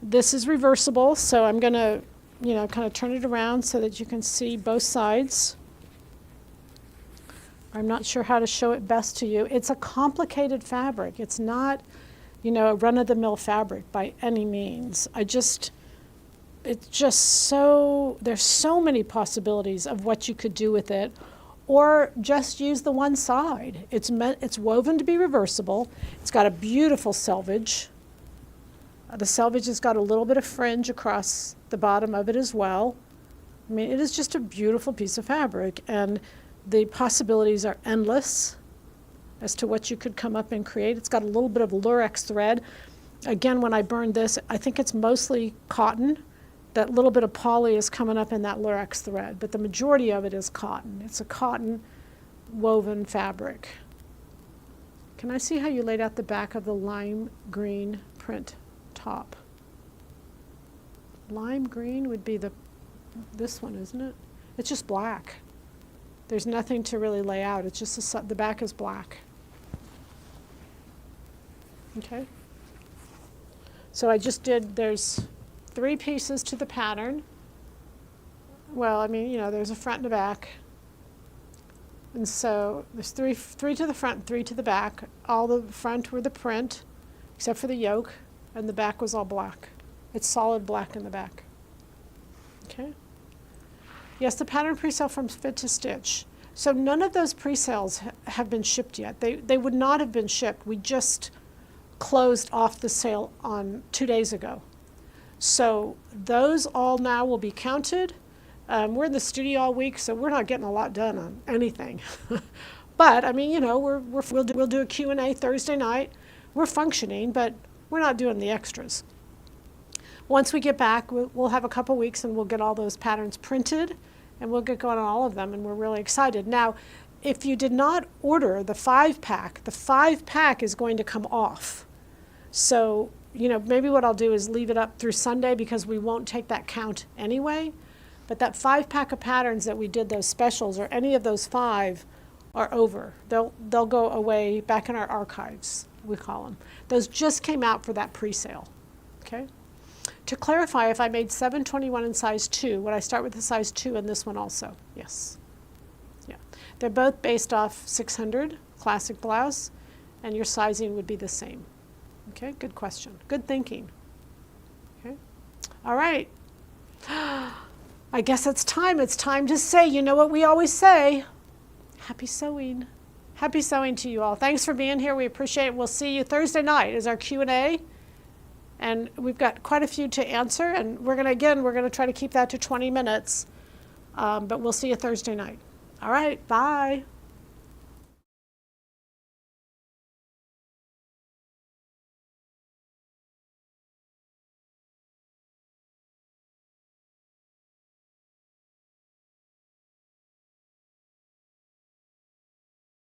A: This is reversible, so I'm going to, kind of turn it around so that you can see both sides. I'm not sure how to show it best to you. It's a complicated fabric. It's not, a run-of-the-mill fabric by any means. It's just there's so many possibilities of what you could do with it, or just use the one side. It's woven to be reversible. It's got a beautiful selvage. The selvage has got a little bit of fringe across the bottom of it as well. I mean, it is just a beautiful piece of fabric, and the possibilities are endless as to what you could come up and create. It's got a little bit of lurex thread. Again, when I burned this, I think it's mostly cotton. That little bit of poly is coming up in that lurex thread, but the majority of it is cotton. It's a cotton woven fabric. Can I see how you laid out the back of the lime green print top? Lime green would be this one, isn't it? It's just black. There's nothing to really lay out. It's just the back is black. Okay. So there's 3 pieces to the pattern. Well, I mean, there's a front and a back. And so there's three to the front, three to the back. All the front were the print, except for the yoke, and the back was all black. It's solid black in the back. Okay. Yes, the pattern pre-sale from Fit to Stitch. So none of those pre-sales have been shipped yet. They would not have been shipped. We just closed off the sale on 2 days ago. So those all now will be counted. We're in the studio all week, so we're not getting a lot done on anything. But I mean, you know, we'll do a Q&A Thursday night. We're functioning, but we're not doing the extras. Once we get back, we'll have a couple weeks and we'll get all those patterns printed and we'll get going on all of them, and we're really excited. Now, if you did not order the 5-pack, the 5-pack is going to come off. So, you know, maybe what I'll do is leave it up through Sunday because we won't take that count anyway. But that 5-pack of patterns that we did, those specials, or any of those 5, are over. They'll go away back in our archives, we call them. Those just came out for that pre-sale, okay? To clarify, if I made 721 in size 2, would I start with the size 2 in this one also? Yes. Yeah. They're both based off 600 classic blouse, and your sizing would be the same. Okay, good question. Good thinking. Okay. All right. I guess it's time. It's time to say, you know what we always say, happy sewing. Happy sewing to you all. Thanks for being here. We appreciate it. We'll see you Thursday night is our Q&A. And we've got quite a few to answer, and we're going to try to keep that to 20 minutes, but we'll see you Thursday night. All right, bye.